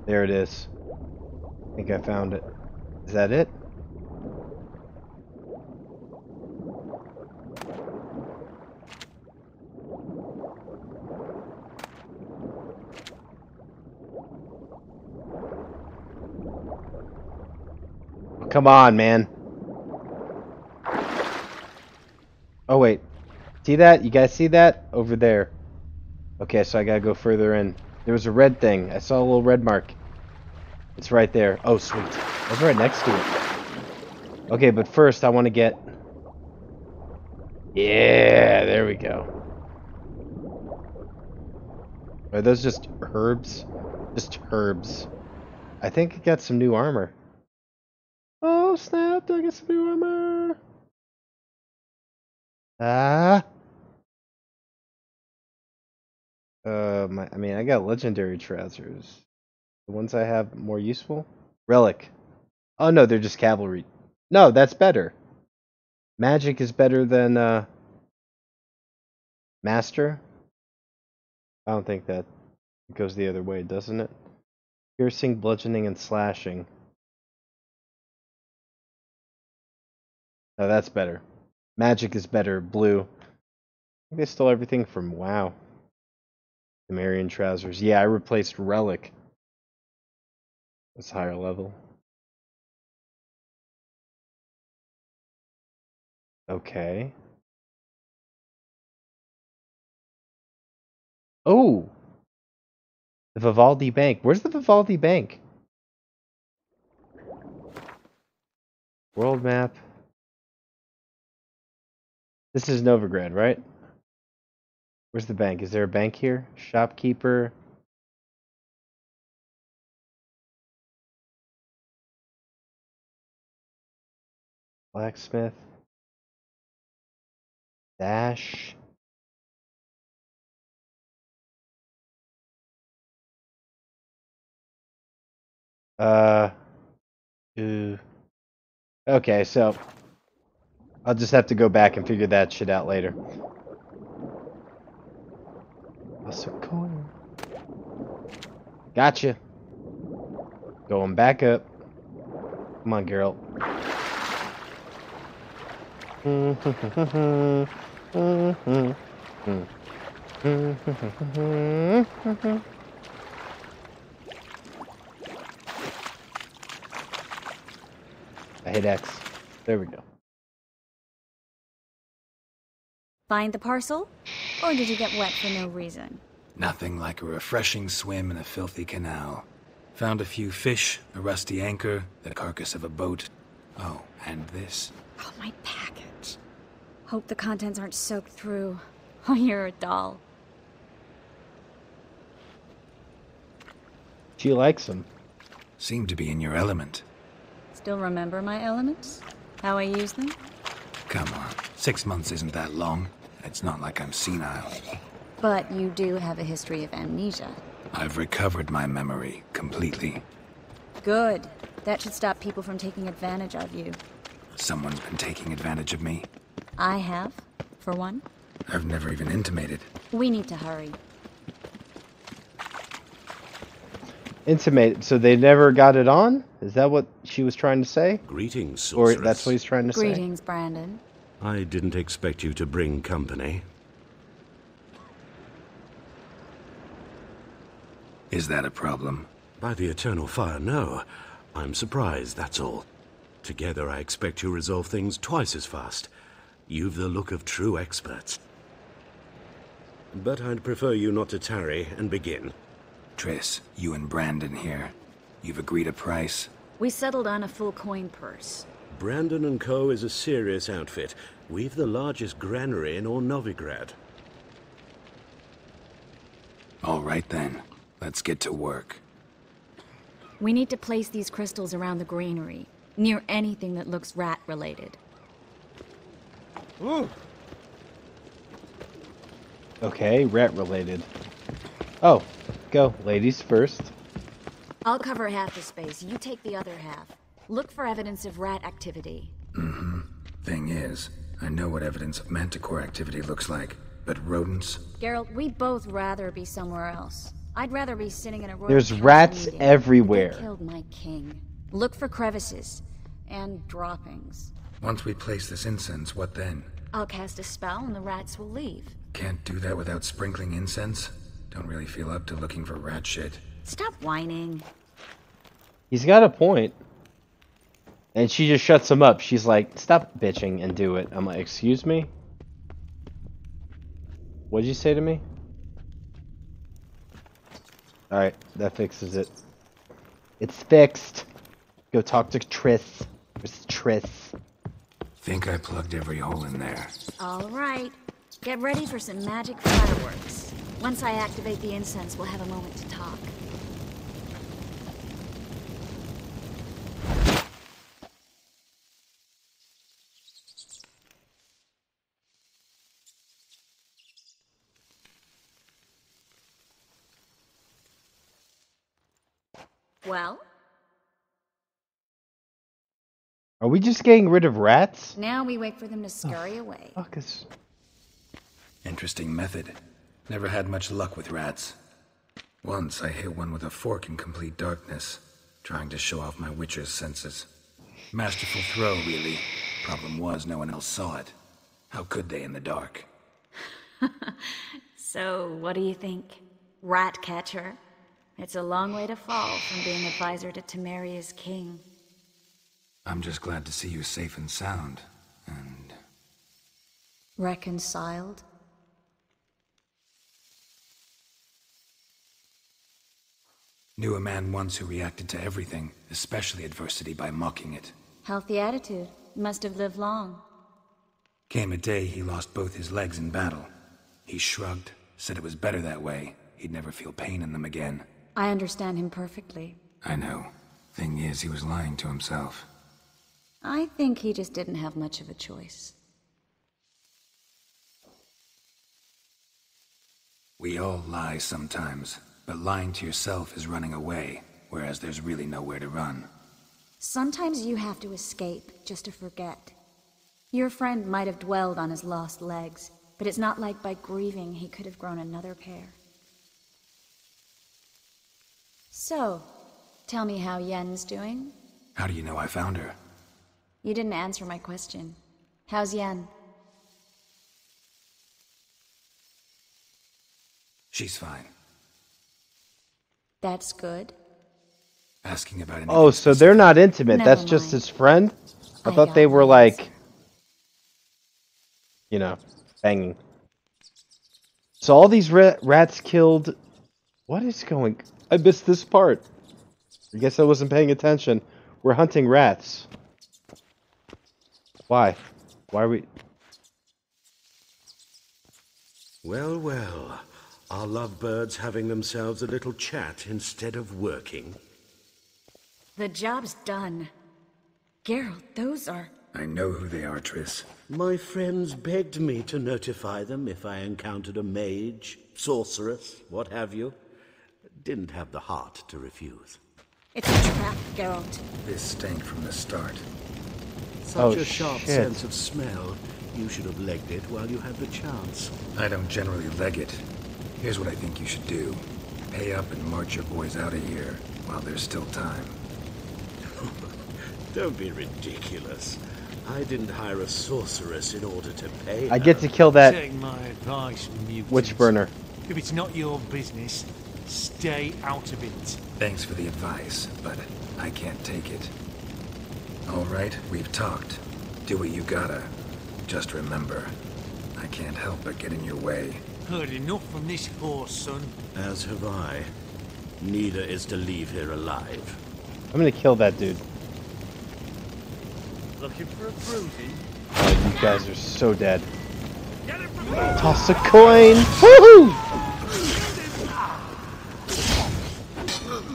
There it is. I think I found it. Is that it? Come on, man. Oh, wait. See that? You guys see that? Over there. Okay, so I gotta go further in. There was a red thing. I saw a little red mark. It's right there. Oh, sweet. I was right next to it. Okay, but first I want to get... Yeah, there we go. Are those just herbs? Just herbs. I think I got some new armor. Oh, snap. Did I get some new armor? Ah. I mean, I got legendary trousers. The ones I have more useful? Relic. Oh, no, they're just cavalry. No, that's better. Magic is better than, Master? I don't think that goes the other way, doesn't it? Piercing, bludgeoning, and slashing. No, that's better. Magic is better. Blue. I think they stole everything from WoW. Marion trousers. Yeah, I replaced Relic. That's higher level. Okay. Oh! The Vivaldi Bank. Where's the Vivaldi Bank? World map. This is Novigrad, right? Where's the bank? Is there a bank here? Shopkeeper. Blacksmith. Dash. Uh. Ooh. Okay, so I'll just have to go back and figure that shit out later. Also, coin. Gotcha. Going back up. Come on, girl. I hit X. There we go. Find the parcel? Or did you get wet for no reason? Nothing like a refreshing swim in a filthy canal. Found a few fish, a rusty anchor, the carcass of a boat. Oh, and this. Oh, my package. Hope the contents aren't soaked through. Oh, you're a doll. She likes them. Seem to be in your element. Still remember my elements? How I use them? Come on, 6 months isn't that long. It's not like I'm senile. But you do have a history of amnesia. I've recovered my memory completely. Good. That should stop people from taking advantage of you. Someone's been taking advantage of me. I have, for one. I've never even intimated. We need to hurry. Intimate. So they never got it on? Is that what she was trying to say? Greetings, Or sorceress. that's what he's trying to say? Greetings, Brandon. I didn't expect you to bring company. Is that a problem? By the eternal fire, no. I'm surprised, that's all. Together I expect you resolve things twice as fast. You've the look of true experts. But I'd prefer you not to tarry and begin. Triss, you and Brandon here. You've agreed a price? We settled on a full coin purse. Brandon & Co. is a serious outfit. We've the largest granary in all Novigrad. All right then. Let's get to work. We need to place these crystals around the granary, near anything that looks rat-related. Ooh. Okay, rat related. Oh, go. Ladies first. I'll cover half the space, you take the other half. Look for evidence of rat activity. Mm-hmm. Thing is, I know what evidence of manticore activity looks like, but rodents? Geralt, we'd both rather be somewhere else. I'd rather be sitting in a royal There's council rats meeting. everywhere. They killed my king. Look for crevices and droppings. Once we place this incense, what then? I'll cast a spell and the rats will leave. Can't do that without sprinkling incense? Don't really feel up to looking for rat shit. Stop whining. He's got a point. And she just shuts him up. She's like, stop bitching and do it. I'm like, excuse me? What'd you say to me? Alright, that fixes it. It's fixed. Go talk to Triss. Where's Triss? Think I plugged every hole in there. All right. Get ready for some magic fireworks. Once I activate the incense, we'll have a moment to talk. Well, Are we just getting rid of rats? now we wait for them to scurry away. Fuck is... Interesting method. Never had much luck with rats. Once I hit one with a fork in complete darkness, trying to show off my witcher's senses. Masterful throw, really. Problem was, no one else saw it. How could they in the dark? So, what do you think? Rat catcher? It's a long way to fall from being advisor to Temeria's king. I'm just glad to see you safe and sound, and... Reconciled? Knew a man once who reacted to everything, especially adversity, by mocking it. Healthy attitude. Must have lived long. Came a day he lost both his legs in battle. He shrugged, said it was better that way. He'd never feel pain in them again. I understand him perfectly. I know. Thing is, he was lying to himself. I think he just didn't have much of a choice. We all lie sometimes, but lying to yourself is running away, whereas there's really nowhere to run. Sometimes you have to escape just to forget. Your friend might have dwelled on his lost legs, but it's not like by grieving he could have grown another pair. So, tell me how Yen's doing? How do you know I found her? You didn't answer my question. How's Yen? She's fine. That's good. Asking about anything Oh, so they're specific? not intimate. Never That's just mind. his friend? I I thought they got were my answer. like... You know, banging. So all these rats killed... What is going... I missed this part. I guess I wasn't paying attention. We're hunting rats. Why? Why are we... Well, well. Are lovebirds having themselves a little chat instead of working? The job's done. Geralt, those are... I know who they are, Triss. My friends begged me to notify them if I encountered a mage, sorceress, what have you. Didn't have the heart to refuse. It's a trap, Geralt. This stank from the start. Such Oh, a sharp shit. sense of smell. You should have legged it while you had the chance. I don't generally leg it. Here's what I think you should do. Pay up and march your boys out of here, while there's still time. Don't be ridiculous. I didn't hire a sorceress in order to pay her. I get to kill that Take my advice, mutant. witch burner. If it's not your business, stay out of it. Thanks for the advice, but I can't take it. All right, we've talked. Do what you gotta. Just remember, I can't help but get in your way. Heard enough from this horse, son. As have I. Neither is to leave here alive. I'm gonna kill that dude. Looking for a bruising? Oh, you guys are so dead. Toss a coin! Woohoo!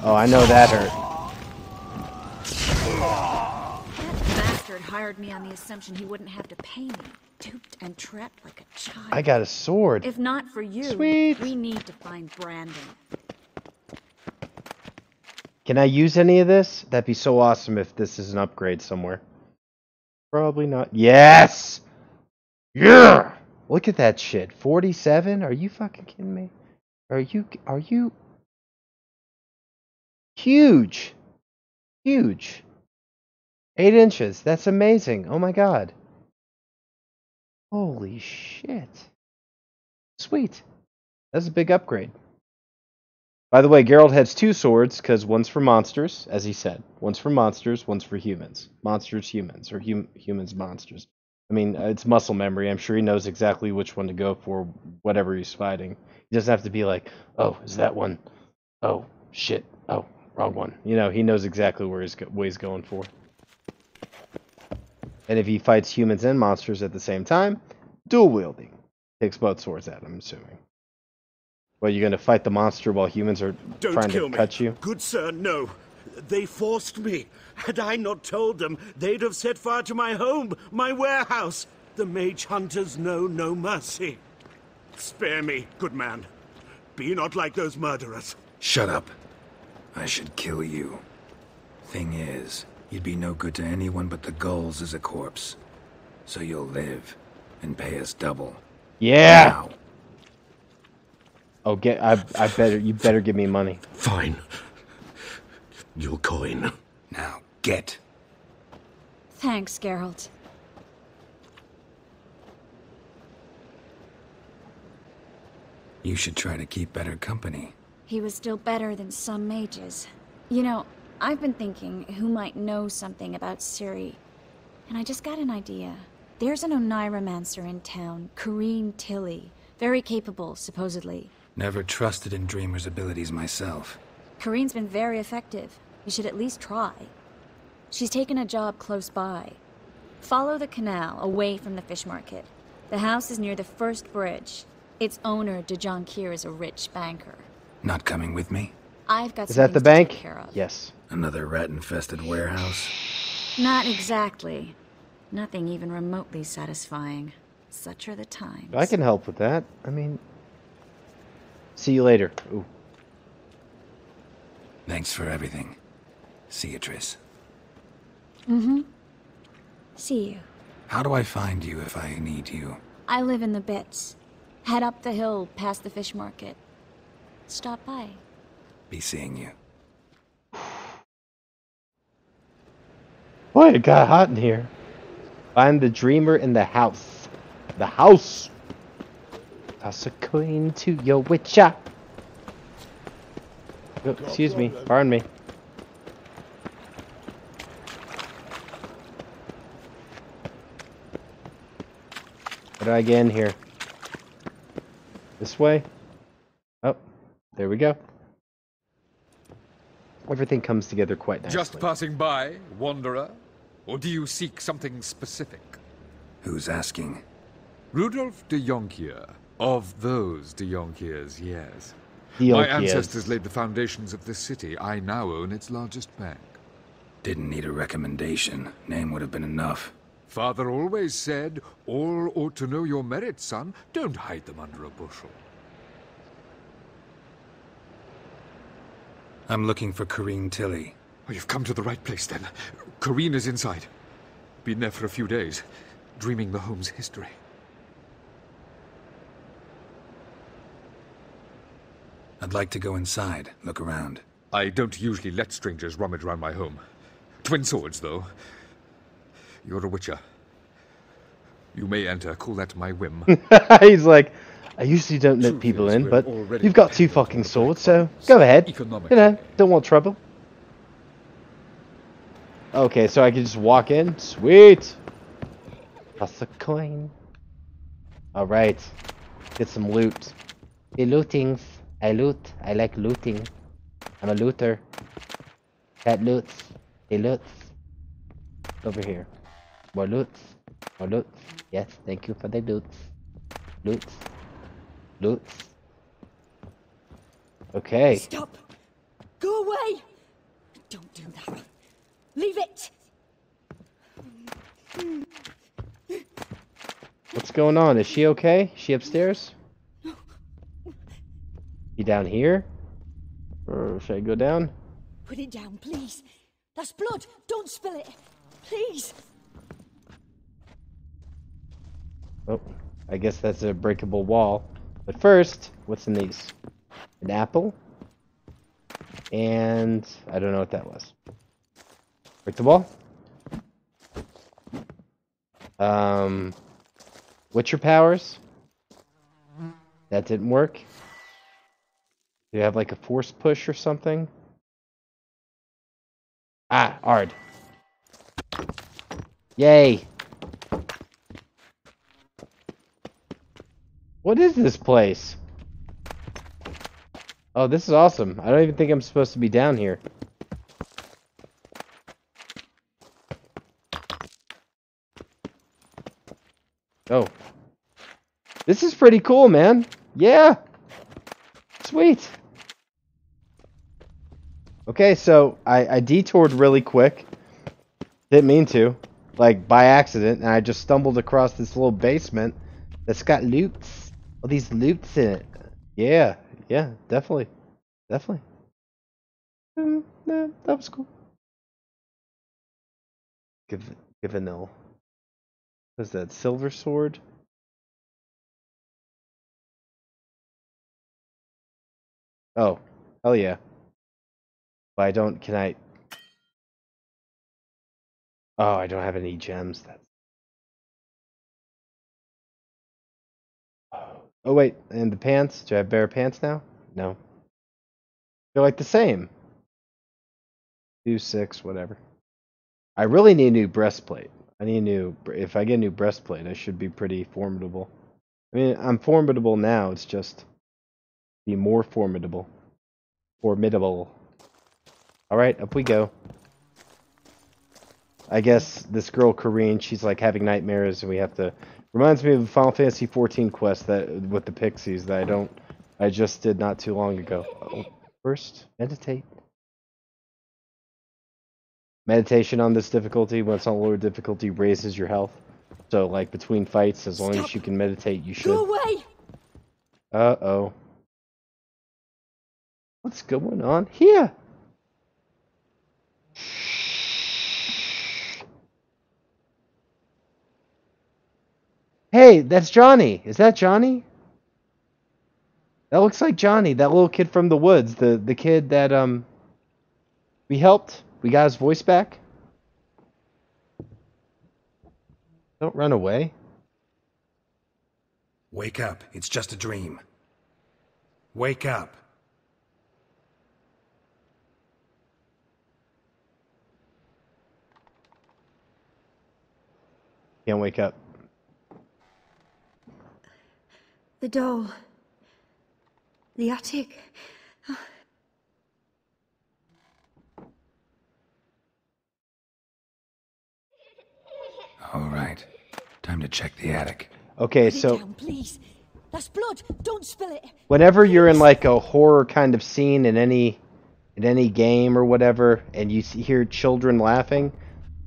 Oh, I know that hurt. That bastard hired me on the assumption he wouldn't have to pay me. Duped and trapped like a child. I got a sword. If not for you, Sweet. we need to find Brandon. Can I use any of this? That'd be so awesome if this is an upgrade somewhere. Probably not. Yes! Yeah! Look at that shit. 47? Are you fucking kidding me? Are you huge. Huge. 8 inches. That's amazing. Oh my god. Holy shit. Sweet. That's a big upgrade. By the way, Geralt has 2 swords, because one's for monsters, as he said. One's for monsters, one's for humans. Monsters, humans, or humans, monsters. I mean, it's muscle memory. I'm sure he knows exactly which one to go for, whatever he's fighting. He doesn't have to be like, oh, is that one? Oh, shit. Oh, wrong one. You know, he knows exactly where he's going for. And if he fights humans and monsters at the same time, dual wielding. Takes both swords out, I'm assuming. Well, you're going to fight the monster while humans are trying to cut you? Good sir, no. They forced me. Had I not told them, they'd have set fire to my home, my warehouse. The mage hunters know no mercy. Spare me, good man. Be not like those murderers. Shut up. I should kill you. Thing is, you'd be no good to anyone but the gulls as a corpse. So you'll live and pay us double. Yeah. Now. Oh, you better give me money. Fine. Your coin. Now, get. Thanks, Geralt. You should try to keep better company. He was still better than some mages. You know, I've been thinking who might know something about Ciri. And I just got an idea. There's an Oneiromancer in town, Corrine Tilly. Very capable, supposedly. Never trusted in Dreamer's abilities myself. Corrine's been very effective. You should at least try. She's taken a job close by. Follow the canal, away from the fish market. The house is near the first bridge. Its owner, de Jonquière, is a rich banker. Not coming with me? I've got Is that the to bank? take care of. Yes. Another rat-infested warehouse? Not exactly. Nothing even remotely satisfying. Such are the times. I can help with that. I mean... See you later. Ooh. Thanks for everything. See you, Triss. Mm-hmm. See you. How do I find you if I need you? I live in the Bits. Head up the hill past the fish market. Stop by. Be seeing you. Boy, it got hot in here. Find the dreamer in the house. The house! Toss a coin to your witcher. Oh, excuse me. Pardon me. How do I get in here? This way? Oh, there we go. Everything comes together quite nicely. Just passing by, wanderer? Or do you seek something specific? Who's asking? Rudolf de Jonquière. Of those de Jonquières, yes. The My Jonquières. ancestors laid the foundations of this city. I now own its largest bank. Didn't need a recommendation. Name would have been enough. Father always said, all ought to know your merits, son. Don't hide them under a bushel. I'm looking for Corrine Tilly. Oh, you've come to the right place, then. Corrine is inside. Been there for a few days, dreaming the home's history. I'd like to go inside, look around. I don't usually let strangers rummage around my home. Twin swords, though. You're a witcher. You may enter, call that my whim. He's like, I usually don't let Truth people is, in, we're but already you've got 2 fucking swords, so go ahead. You know, don't want trouble. Okay, so I can just walk in? Sweet! Toss a coin. Alright. Get some loot. Hey, lootings. I loot. I like looting. I'm a looter. Cat loots. He loots. Over here. More loots. More loots. Yes, thank you for the loots. Loots. Loots. Okay. Stop! Go away! Don't do that. Leave it! What's going on? Is she okay? Is she upstairs? You down here? Or should I go down? Put it down, please. That's blood. Don't spill it. Please. Oh, I guess that's a breakable wall. But first, what's in these? An apple? And I don't know what that was. Break the wall. What's your powers? That didn't work. Do you have like a force push or something? Ah, Ard. Yay. What is this place? Oh, this is awesome. I don't even think I'm supposed to be down here. Oh. This is pretty cool, man. Yeah. Sweet. Okay, so I detoured really quick. Didn't mean to. Like, by accident. And I just stumbled across this little basement that's got loots. All these loots in it. Yeah. Yeah, definitely. Definitely. Nah, that was cool. Givanil. What's that? Silver sword? Oh, hell yeah. But I don't, can I? Oh, I don't have any gems. That's... Oh, wait, and the pants? Do I have better pants now? No. They're like the same. 2, 6, whatever. I really need a new breastplate. I need a new, if I get a new breastplate, I should be pretty formidable. I mean, I'm formidable now, it's just be more formidable. Formidable. Alright, up we go. I guess this girl, Corrine, she's like having nightmares and we have to... Reminds me of the Final Fantasy XIV quest that with the pixies that I just did not too long ago. Oh, first, meditate. Meditation on this difficulty, when it's on lower difficulty, raises your health. So, like, between fights, as long as you can meditate, you should. Go away! Uh-oh. What's going on here? Hey, that's Johnny. Is that Johnny? That looks like Johnny, that little kid from the woods, the kid that we helped. We got his voice back. Don't run away. Wake up. It's just a dream. Wake up. Can't wake up. The doll. The attic. All right. Time to check the attic. Okay, Put it so down, please. That's blood. Don't spill it. whenever you're in like a horror kind of scene in any game or whatever, and you hear children laughing,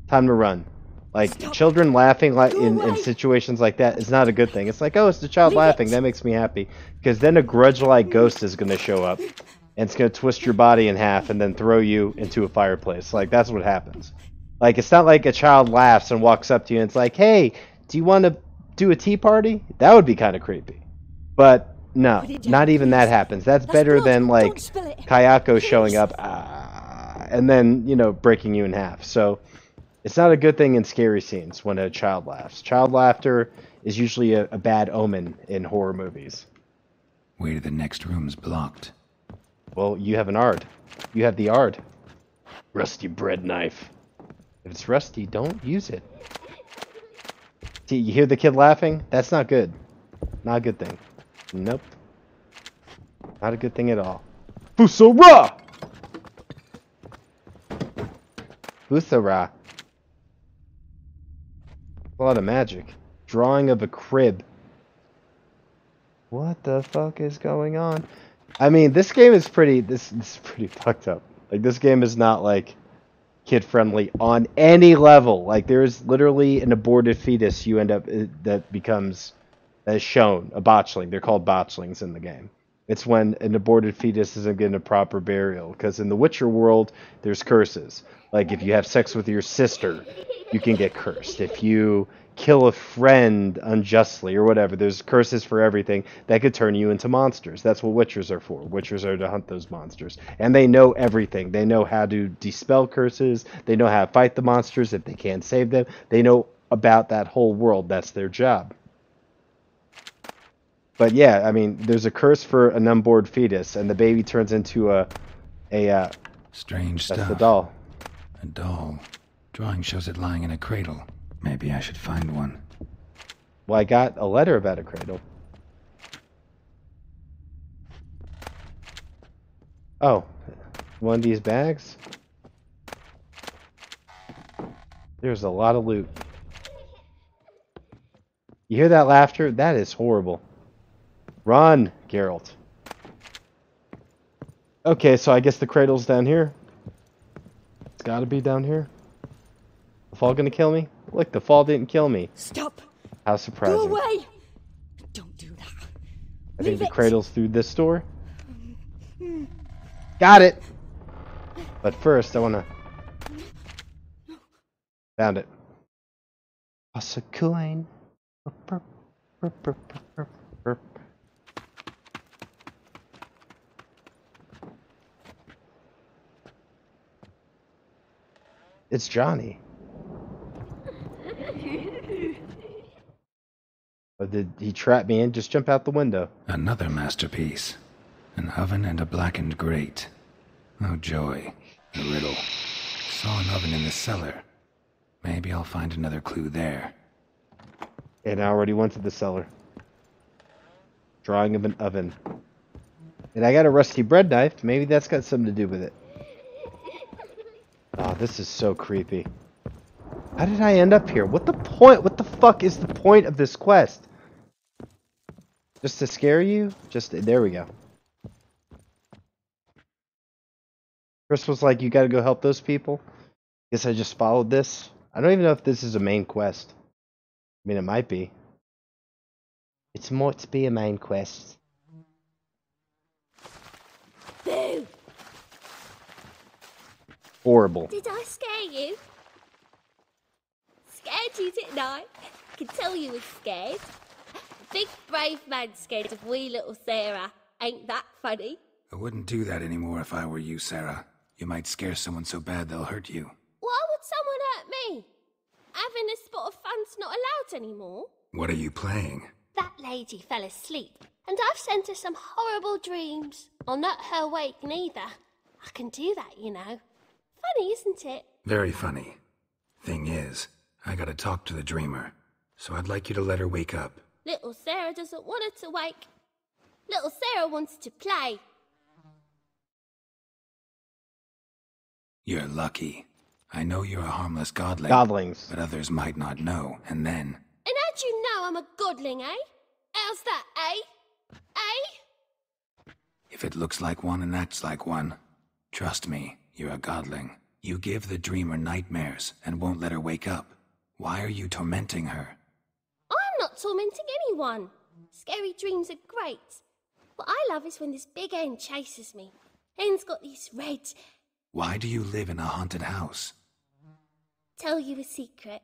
time to run. Like, Stop. children laughing like Go in away. situations like that is not a good thing. It's like, oh, it's the child Leave laughing. it. That makes me happy. Because then a grudge-like ghost is going to show up, and it's going to twist your body in half and then throw you into a fireplace. Like, that's what happens. Like, it's not like a child laughs and walks up to you and it's like, hey, do you want to do a tea party? That would be kind of creepy. But, no, Put it down, not even that please. happens. That's That's better blood. than, like, Don't spill it. Kayako Please. showing up, and then, you know, breaking you in half. So, it's not a good thing in scary scenes when a child laughs. Child laughter is usually a bad omen in horror movies. Way to the next room's blocked. Well, you have an Ard. You have the Ard. Rusty bread knife. If it's rusty, don't use it. See, you hear the kid laughing? That's not good. Not a good thing. Nope. Not a good thing at all. Fusara! Fusara. A lot of magic. Drawing of a crib. What the fuck is going on? I mean, this game is pretty. This is pretty fucked up. Like, this game is not like kid friendly on any level. Like, there's literally an aborted fetus you end up that is shown a botchling. They're called botchlings in the game. It's when an aborted fetus isn't getting a proper burial. Because in the Witcher world, there's curses. Like if you have sex with your sister, you can get cursed. If you kill a friend unjustly or whatever, there's curses for everything that could turn you into monsters. That's what Witchers are for. Witchers are to hunt those monsters. And they know everything. They know how to dispel curses. They know how to fight the monsters if they can't save them. They know about that whole world. That's their job. But yeah, I mean, there's a curse for an unborn fetus, and the baby turns into a Strange that's stuff. the doll. A doll. Drawing shows it lying in a cradle. Maybe I should find one. Well, I got a letter about a cradle. Oh, one of these bags? There's a lot of loot. You hear that laughter? That is horrible. Run, Geralt. Okay, so I guess the cradle's down here. It's gotta be down here. The fall gonna kill me? Look, the fall didn't kill me. Stop! How surprising. Go away! Don't do that. I think Leave the it. cradle's through this door. Got it! But first, I wanna... Found it. Toss a coin. It's Johnny. Or did he trap me in? Just jump out the window. Another masterpiece. An oven and a blackened grate. Oh, joy. A riddle. Saw an oven in the cellar. Maybe I'll find another clue there. And I already went to the cellar. Drawing of an oven. And I got a rusty bread knife. Maybe that's got something to do with it. Oh, this is so creepy. How did I end up here? What the point? What the fuck is the point of this quest? Just to scare you? There we go. Chris was like, you gotta go help those people. Guess I just followed this. I don't even know if this is a main quest. I mean, it might be. It's more to be a main quest. Boo! Horrible. Did I scare you? Scared you, didn't I? Can tell you was scared. Big brave man scared of wee little Sarah. Ain't that funny? I wouldn't do that anymore if I were you, Sarah. You might scare someone so bad they'll hurt you. Why would someone hurt me? Having a spot of fun's not allowed anymore. What are you playing? That lady fell asleep, and I've sent her some horrible dreams. I'll not her wake neither. I can do that, you know. Funny, isn't it? Very funny. Thing is, I gotta talk to the dreamer, so I'd like you to let her wake up. Little Sarah doesn't want her to wake. Little Sarah wants to play. You're lucky. I know you're a harmless godling. Godlings. But others might not know, and then... And how'd you know I'm a godling, eh? How's that, eh? Eh? If it looks like one and acts like one, trust me, you're a godling. You give the dreamer nightmares and won't let her wake up. Why are you tormenting her? I'm not tormenting anyone. Scary dreams are great. What I love is when this big hen chases me. Hen's got these red... Why do you live in a haunted house? Tell you a secret.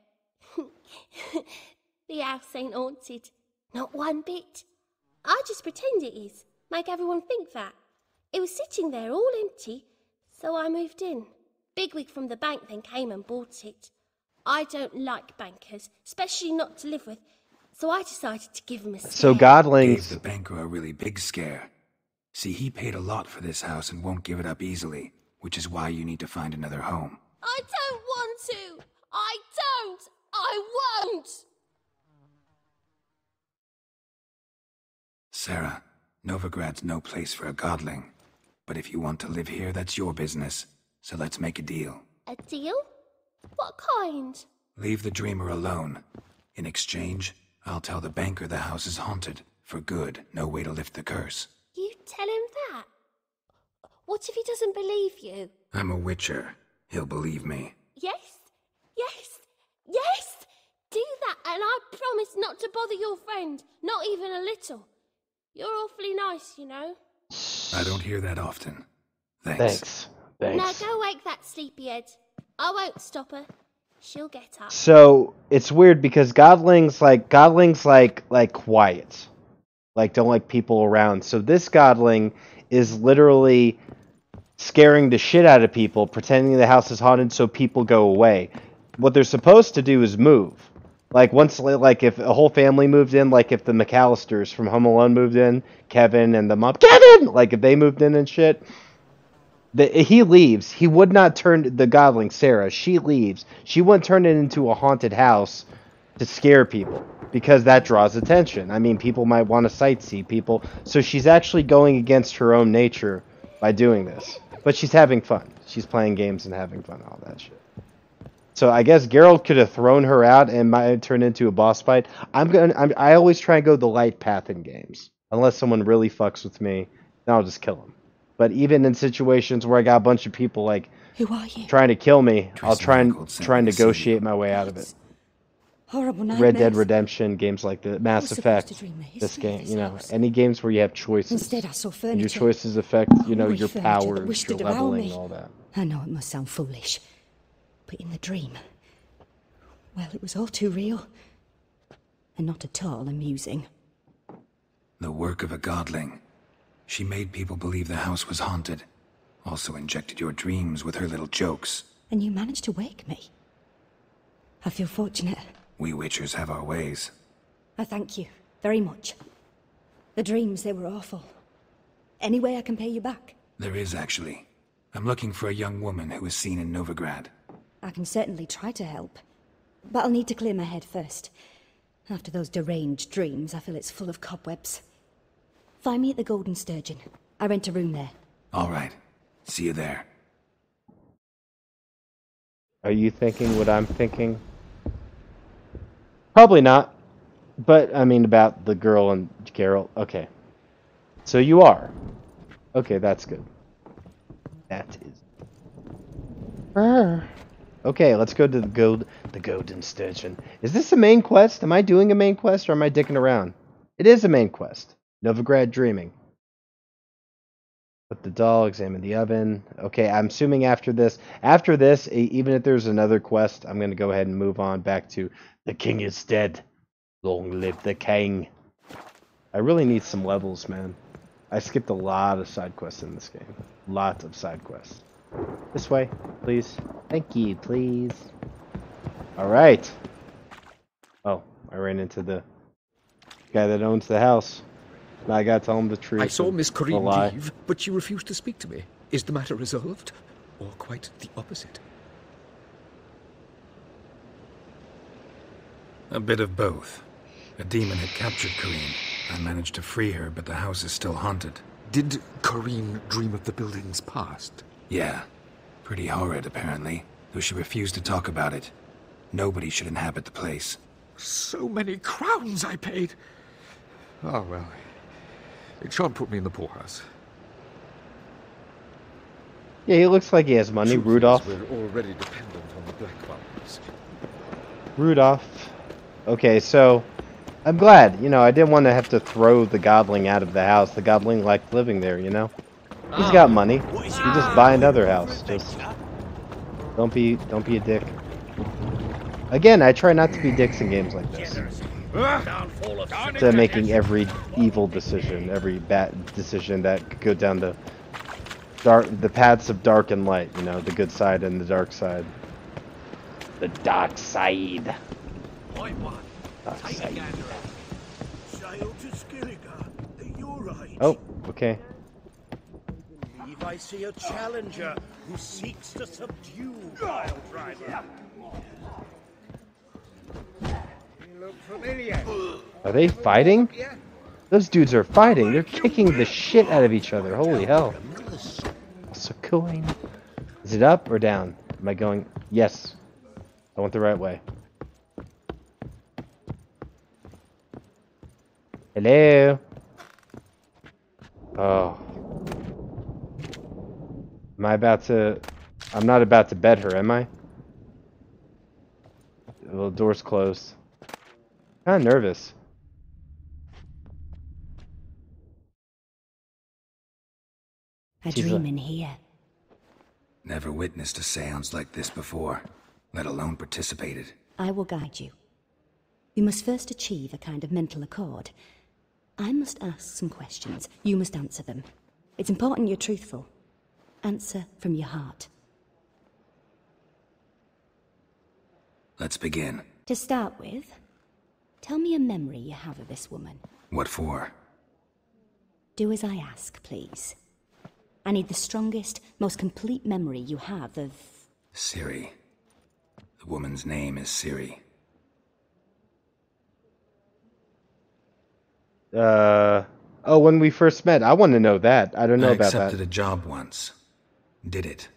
The house ain't haunted. Not one bit. I just pretend it is. Make everyone think that. It was sitting there all empty, so I moved in. Bigwig from the bank then came and bought it. I don't like bankers, especially not to live with, so I decided to give him a scare. So godlings... Gave the banker a really big scare. See, he paid a lot for this house and won't give it up easily, which is why you need to find another home. I don't want to! I don't! I won't! Sarah, Novigrad's no place for a godling. But if you want to live here, that's your business. So let's make a deal. A deal? What kind? Leave the dreamer alone. In exchange, I'll tell the banker the house is haunted. For good, no way to lift the curse. You tell him that? What if he doesn't believe you? I'm a witcher. He'll believe me. Yes, yes, yes! Do that and I promise not to bother your friend. Not even a little. You're awfully nice, you know. I don't hear that often. Thanks. Thanks. Now Thanks. go wake that sleepyhead. I won't stop her. She'll get up. So it's weird because godlings like quiet, like don't like people around. So this godling is literally scaring the shit out of people, pretending the house is haunted so people go away. What they're supposed to do is move. Like once, like if a whole family moved in, like if the McAllisters from Home Alone moved in, Kevin and the mom, Kevin, like if they moved in and shit. He leaves. He would not turn the godling, Sarah. She leaves. She wouldn't turn it into a haunted house to scare people because that draws attention. I mean, people might want to sightsee people. So she's actually going against her own nature by doing this. But she's having fun. She's playing games and having fun, all that shit. So I guess Geralt could have thrown her out and might turn into a boss fight. I always try and go the light path in games. Unless someone really fucks with me, then I'll just kill them. But even in situations where I got a bunch of people like Who are you? trying to kill me, I'll Tracy try and Mangold sent me to see negotiate you. my way out of it. Horrible nightmares. Red Dead Redemption, games like the Mass was supposed Effect, to dream the this history of game, this you know, house. any games where you have choices. Instead, I saw And furniture. your choices affect, you know, Horrid your furniture that powers, wished your to devour leveling, me. all that. I know it must sound foolish, but in the dream, well, it was all too real. And not at all amusing. The work of a godling. She made people believe the house was haunted. Also injected your dreams with her little jokes. And you managed to wake me. I feel fortunate. We Witchers have our ways. I thank you very much. The dreams, they were awful. Any way I can pay you back? There is, actually. I'm looking for a young woman who was seen in Novigrad. I can certainly try to help. But I'll need to clear my head first. After those deranged dreams, I feel it's full of cobwebs. Find me at the Golden Sturgeon. I rent a room there. All right. See you there. Are you thinking what I'm thinking? Probably not. But, I mean, about the girl and Geralt. Okay. So you are. Okay, that's good. That is. Okay, let's go to the Golden Sturgeon. Is this a main quest? Am I doing a main quest or am I dicking around? It is a main quest. Novigrad Dreaming. Put the doll, examine the oven. Okay, I'm assuming after this, even if there's another quest, I'm going to go ahead and move on back to the king is dead. Long live the king. I really need some levels, man. I skipped a lot of side quests in this game. Lots of side quests. This way, please. Thank you, please. Alright. Oh, I ran into the guy that owns the house. Now I gotta tell him the truth. I saw Miss a Corinne lie. leave, but she refused to speak to me. Is the matter resolved? Or quite the opposite? A bit of both. A demon had captured Corinne. I managed to free her, but the house is still haunted. Did Corinne dream of the building's past? Yeah. Pretty horrid, apparently, though she refused to talk about it. Nobody should inhabit the place. So many crowns I paid! Oh, well. It shan't put me in the poorhouse. Yeah, he looks like he has money. Truth is, Rudolph. we're already dependent on the Black Ones. Rudolph. Okay, so I'm glad. You know, I didn't want to have to throw the godling out of the house. The godling liked living there, you know? He's got money. You just buy another house. Just don't be a dick. Again, I try not to be dicks in games like this. To making every evil decision, every bad decision that could go down the paths of dark and light, you know, the good side and the dark side. The dark side. Dark side. Oh, okay. Believe I see a challenger who seeks to subdue Pile Driver. You look familiar. Are they fighting? Those dudes are fighting. They're kicking the shit out of each other. Holy hell. So coin. Is it up or down? Am I going? Yes. I went the right way. Hello. Oh. Am I about to... I'm not about to bed her, am I? The door's closed. Kind of nervous. A dream in here. Never witnessed a seance like this before, let alone participated. I will guide you. We must first achieve a kind of mental accord. I must ask some questions. You must answer them. It's important you're truthful. Answer from your heart. Let's begin. To start with, tell me a memory you have of this woman. What for? Do as I ask, please. I need the strongest, most complete memory you have of... Ciri. The woman's name is Ciri. Oh, when we first met. I want to know that. I don't know about that. I accepted a job once. Did it.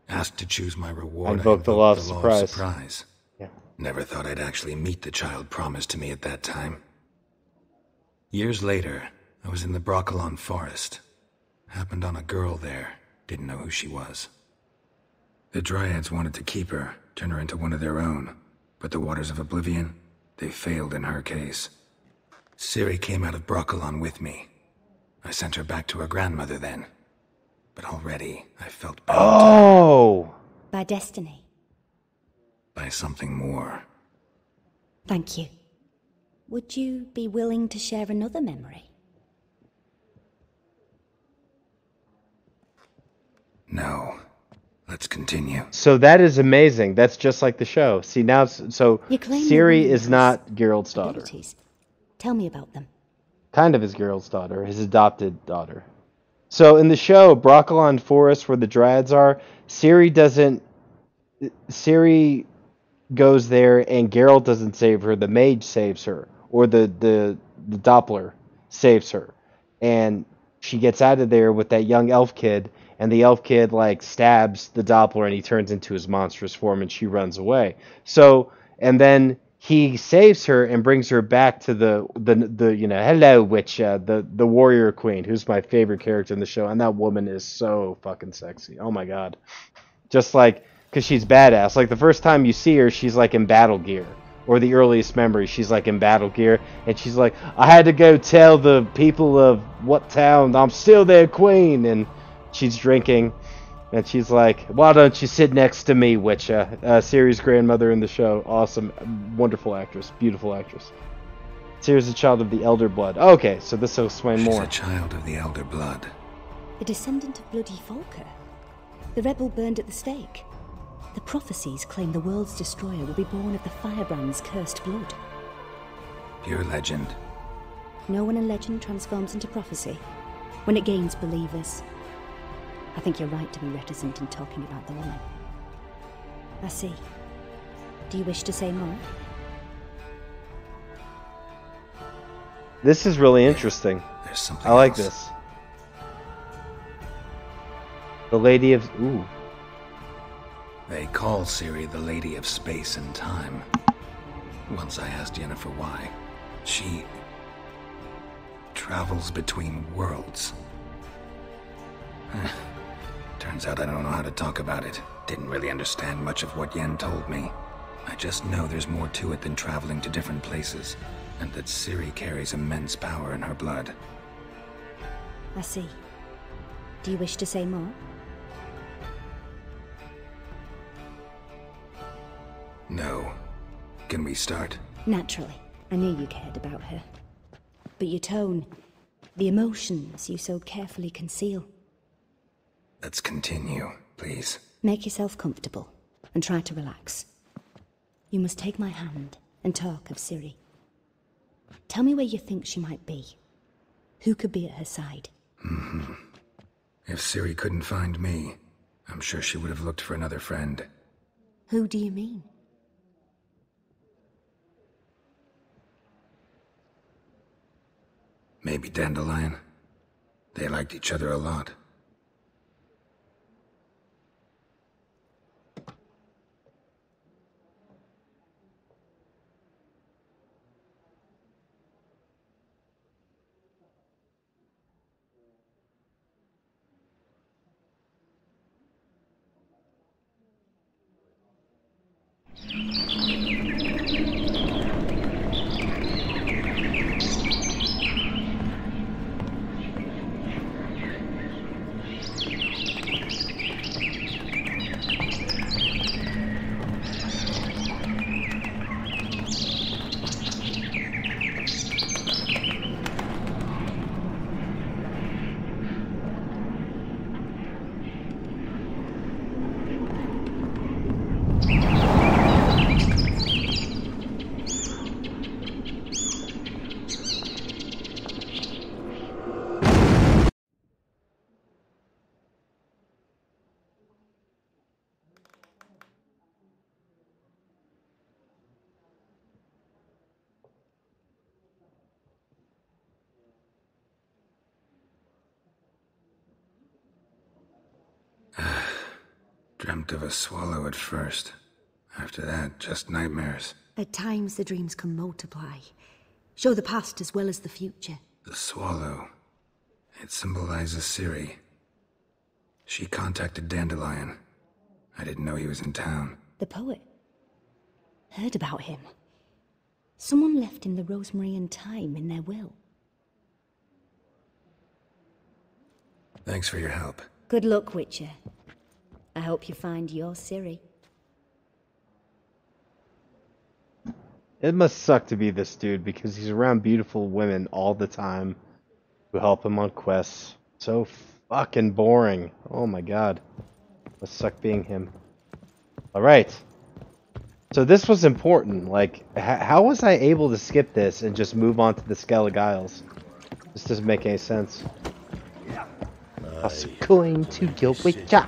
Asked to choose my reward. I invoked the law of surprise. Yeah. Never thought I'd actually meet the child promised to me at that time. Years later, I was in the Brokilon Forest. Happened on a girl there. Didn't know who she was. The Dryads wanted to keep her, turn her into one of their own. But the Waters of Oblivion, they failed in her case. Ciri came out of Brokilon with me. I sent her back to her grandmother then. But already, I felt bound. Oh! By destiny. By something more. Thank you. Would you be willing to share another memory? No. Let's continue. So that is amazing. That's just like the show. See, now, so Ciri is not Geralt's daughter. Abilities. Tell me about them. Kind of his Geralt's daughter, his adopted daughter. So in the show, Brokilon Forest, where the Dryads are, Ciri goes there and Geralt doesn't save her. The mage saves her. Or the Doppler saves her. And she gets out of there with that young elf kid, and the elf kid like stabs the Doppler and he turns into his monstrous form and she runs away. So, and then he saves her and brings her back to the hello Witcher, the warrior queen, who's my favorite character in the show, and that woman is so fucking sexy. Oh my god. Just like, because she's badass. Like the first time you see her, she's like in battle gear. Or the earliest memory, she's like in battle gear, and she's like, I had to go tell the people of what town I'm still their queen, and she's drinking, and she's like, why don't you sit next to me, Witcher? Ciri's grandmother in the show, awesome, wonderful actress, beautiful actress. Ciri's a child of the Elder Blood. Okay, so this will explain more. She's a child of the Elder Blood. A descendant of bloody Volker. The rebel burned at the stake. The prophecies claim the world's destroyer will be born of the Firebrand's cursed blood. Pure legend. No one in legend transforms into prophecy. When it gains believers. I think you're right to be reticent in talking about the woman. I see. Do you wish to say more? This is really interesting. There's something I like else. this. The Lady of... Ooh. They call Ciri the Lady of Space and Time. Once I asked Yennefer why. She... travels between worlds. Turns out I don't know how to talk about it. Didn't really understand much of what Yen told me. I just know there's more to it than traveling to different places, and that Ciri carries immense power in her blood. I see. Do you wish to say more? No. Can we start? Naturally. I knew you cared about her. But your tone, the emotions you so carefully conceal. Let's continue, please. Make yourself comfortable and try to relax. You must take my hand and talk of Ciri. Tell me where you think she might be. Who could be at her side? If Ciri couldn't find me, I'm sure she would have looked for another friend. Who do you mean? Maybe Dandelion. They liked each other a lot. Dreamt of a swallow at first. After that, just nightmares. At times, the dreams can multiply. Show the past as well as the future. The swallow. It symbolizes Ciri. She contacted Dandelion. I didn't know he was in town. The poet. Heard about him. Someone left him the rosemary and thyme in their will. Thanks for your help. Good luck, Witcher. I hope you find your Ciri. It must suck to be this dude because he's around beautiful women all the time who help him on quests. So fucking boring. Oh my god. Must suck being him. Alright. So this was important. Like, how was I able to skip this and just move on to the Skellig Isles? This doesn't make any sense. I was going to go with ya.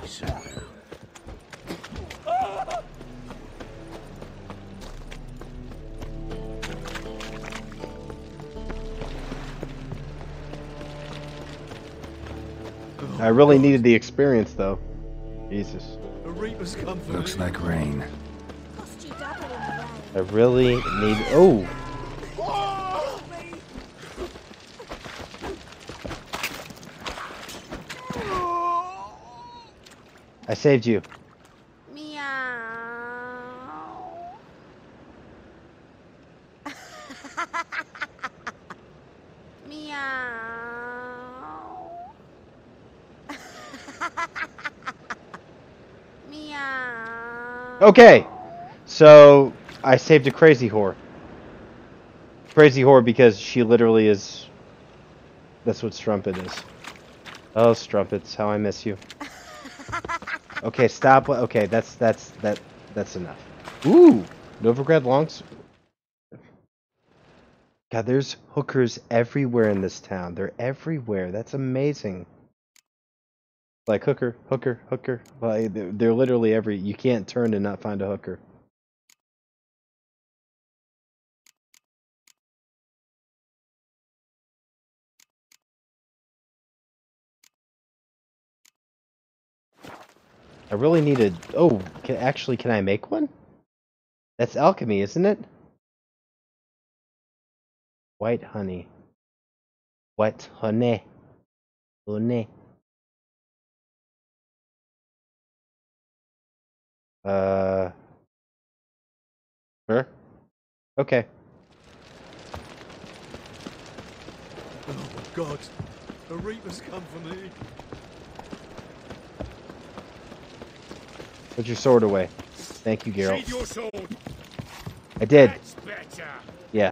I really needed the experience, though. Jesus. Looks like rain. I really need... Oh! I saved you. Okay, so I saved a crazy whore. Crazy whore because she literally is... That's what Strumpet is. Oh, Strumpets, how I miss you. Okay, stop. Okay, that's enough. Ooh, Novigrad Longs. God, there's hookers everywhere in this town. They're everywhere. That's amazing. Like hooker. Like, they're literally every... You can't turn and not find a hooker. I really needed... Oh, actually, can I make one? That's alchemy, isn't it? White honey. What honey? Honey. Sure. Okay. Oh my god. A Reaper's come for me. Put your sword away. Thank you, Geralt. Sheathe your sword. I did. That's better.